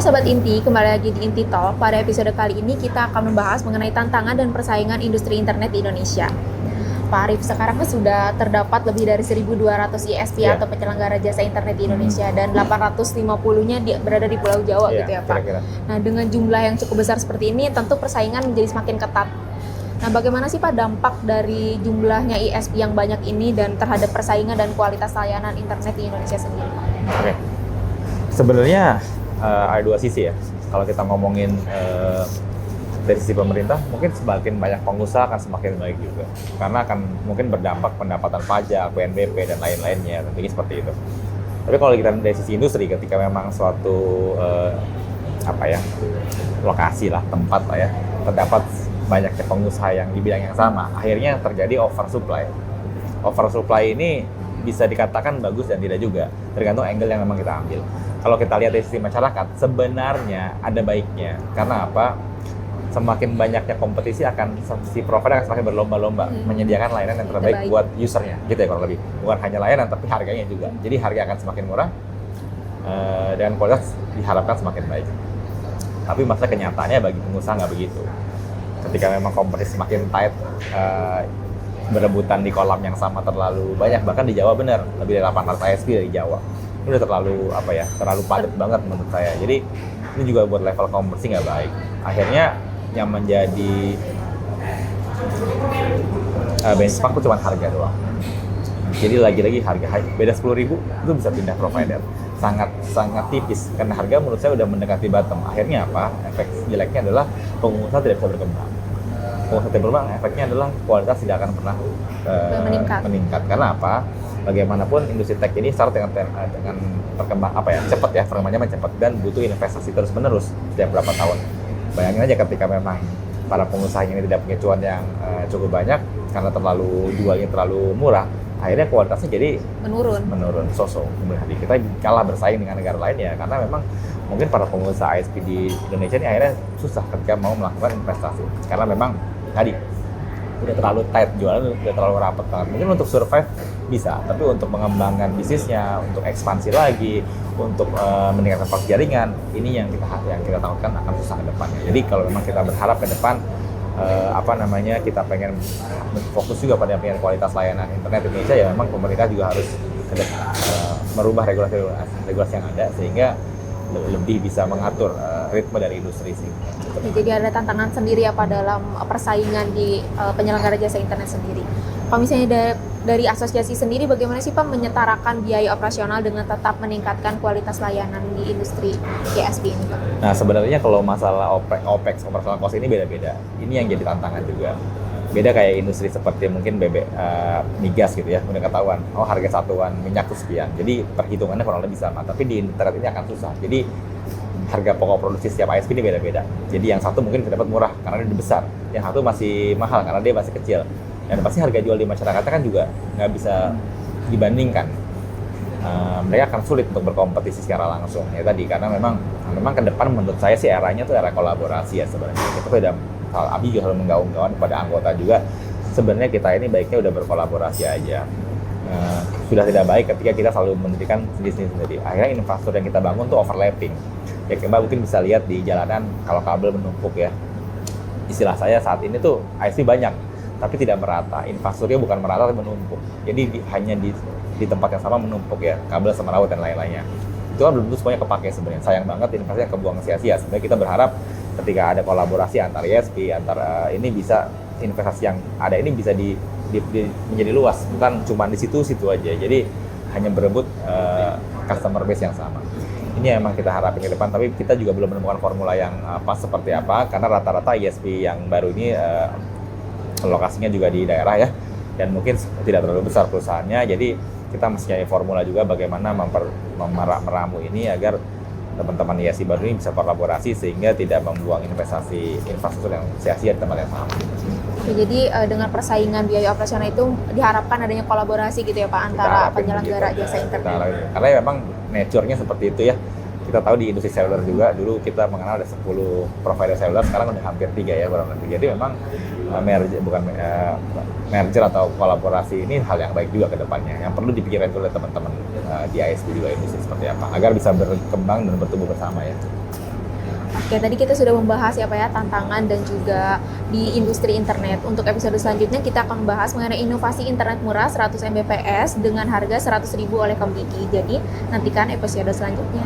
Sobat Inti, kembali lagi di Inti Talk. Pada episode kali ini kita akan membahas mengenai tantangan dan persaingan industri internet di Indonesia. Pak Arif, sekarang kan sudah terdapat lebih dari 1.200 ISP atau penyelenggara jasa internet di Indonesia dan 850-nya berada di Pulau Jawa gitu ya Pak. Kira-kira. Nah, dengan jumlah yang cukup besar seperti ini, tentu persaingan menjadi semakin ketat. Nah, bagaimana sih Pak dampak dari jumlahnya ISP yang banyak ini dan terhadap persaingan dan kualitas layanan internet di Indonesia sendiri? Oke. Sebenarnya ada dua sisi ya. Kalau kita ngomongin dari sisi pemerintah, mungkin semakin banyak pengusaha akan semakin baik juga. Karena akan mungkin berdampak pendapatan pajak, PNBP, dan lain-lainnya. Tentunya seperti itu. Tapi kalau kita dari sisi industri, ketika memang suatu lokasi lah, tempat lah ya, terdapat banyaknya pengusaha yang di bidang yang sama, akhirnya terjadi oversupply. Oversupply ini bisa dikatakan bagus dan tidak juga, tergantung angle yang memang kita ambil. Kalau kita lihat dari sisi masyarakat, sebenarnya ada baiknya. Karena apa? Semakin banyaknya kompetisi akan si provider akan semakin berlomba-lomba menyediakan layanan yang terbaik buat usernya, gitu ya kurang lebih. Bukan hanya layanan, tapi harganya juga. Jadi harga akan semakin murah dan kualitas diharapkan semakin baik. Tapi masalah kenyataannya bagi pengusaha nggak begitu. Ketika memang kompetisi semakin tight, berebutan di kolam yang sama terlalu banyak, bahkan di Jawa benar lebih dari 800 ISP dari Jawa. Ini udah terlalu padat banget menurut saya. Jadi ini juga buat level kompetisi nggak baik. Akhirnya yang menjadi benchmark itu cuma harga doang. Jadi lagi-lagi harga beda 10.000 itu bisa pindah provider. Sangat tipis karena harga menurut saya udah mendekati bottom. Akhirnya apa? Efek jeleknya adalah pengusaha tidak bisa berkembang. Pengusaha tidak berkembang, efeknya adalah kualitas tidak akan pernah meningkat. Karena apa? Bagaimanapun industri tech ini start dengan perkembang cepat ya, perkembangannya cepat dan butuh investasi terus-menerus setiap berapa tahun. Bayangin aja ketika memang para pengusaha ini tidak punya cuan yang cukup banyak karena jualnya terlalu murah, akhirnya kualitasnya jadi menurun. Kemudian kita kalah bersaing dengan negara lain ya, karena memang mungkin para pengusaha ISP di Indonesia ini akhirnya susah ketika mau melakukan investasi karena memang tadi udah terlalu tight, jualan udah terlalu rapat banget. Mungkin untuk survive bisa, tapi untuk mengembangkan bisnisnya, untuk ekspansi lagi, untuk meningkatkan kualitas jaringan, ini yang kita takutkan akan susah ke depannya. Jadi kalau memang kita berharap ke depan kita pengen fokus juga pada kualitas layanan internet Indonesia, ya memang pemerintah juga harus merubah regulasi yang ada sehingga lebih bisa mengatur ritme dari industri sih. Jadi ada tantangan sendiri apa dalam persaingan di penyelenggara jasa internet sendiri. Kalau misalnya dari asosiasi sendiri, bagaimana sih Pak menyetarakan biaya operasional dengan tetap meningkatkan kualitas layanan di industri ISP ini Pak? Nah sebenarnya kalau masalah OPEX, operational cost ini beda-beda. Ini yang jadi tantangan juga. Beda kayak industri seperti mungkin migas gitu ya, udah ketahuan, harga satuan minyak itu sekian. Jadi perhitungannya kurang lebih sama, tapi di internet ini akan susah. Jadi harga pokok produksi setiap ISP ini beda-beda. Jadi yang satu mungkin dapat murah karena dia besar, yang satu masih mahal karena dia masih kecil. Dan pasti harga jual di masyarakatnya kan juga nggak bisa dibandingkan. Mereka akan sulit untuk berkompetisi secara langsung ya tadi, karena memang ke depan menurut saya sih eranya tuh era kolaborasi ya sebenarnya. Kita tuh Abi juga selalu menggaung-gaung pada anggota juga, sebenarnya kita ini baiknya udah berkolaborasi aja. Sudah tidak baik ketika kita selalu mendirikan sendiri. Akhirnya infrastruktur yang kita bangun tuh overlapping. Ya Mbak mungkin bisa lihat di jalanan kalau kabel menumpuk ya. Istilah saya saat ini tuh ISP banyak, tapi tidak merata. Infrastrukturnya bukan merata tapi menumpuk. Jadi hanya di tempat yang sama menumpuk ya, kabel sama rawat dan lain-lainnya. Itu kan belum tentu semuanya kepake sebenarnya. Sayang banget investasi yang kebuang sia-sia. Sebenarnya kita berharap ketika ada kolaborasi antar ISP, ini bisa investasi yang ada ini bisa menjadi luas, bukan cuma di situ aja. Jadi hanya berebut customer base yang sama. Ini yang memang kita harapin ke depan, tapi kita juga belum menemukan formula yang pas seperti apa, karena rata-rata ISP yang baru ini lokasinya juga di daerah ya, dan mungkin tidak terlalu besar perusahaannya. Jadi kita mesti cari formula juga bagaimana meramu ini agar teman-teman ISP baru ini bisa kolaborasi sehingga tidak membuang investasi infrastruktur yang sia-sia di tempat yang sama. Jadi dengan persaingan biaya operasional itu diharapkan adanya kolaborasi gitu ya Pak antara penyelenggara jasa internet. Karena memang nature-nya seperti itu ya. Kita tahu di industri seluler juga, dulu kita mengenal ada 10 provider seluler, sekarang udah hampir 3 ya kurang lebih. Jadi memang merger atau kolaborasi ini hal yang baik juga ke depannya, yang perlu dipikirkan oleh teman-teman di ISP juga industri seperti apa, agar bisa berkembang dan bertumbuh bersama ya. Oke, tadi kita sudah membahas ya Pak ya, tantangan dan juga di industri internet. Untuk episode selanjutnya kita akan membahas mengenai inovasi internet murah 100 Mbps dengan harga 100.000 oleh Komdigi. Jadi nantikan episode selanjutnya.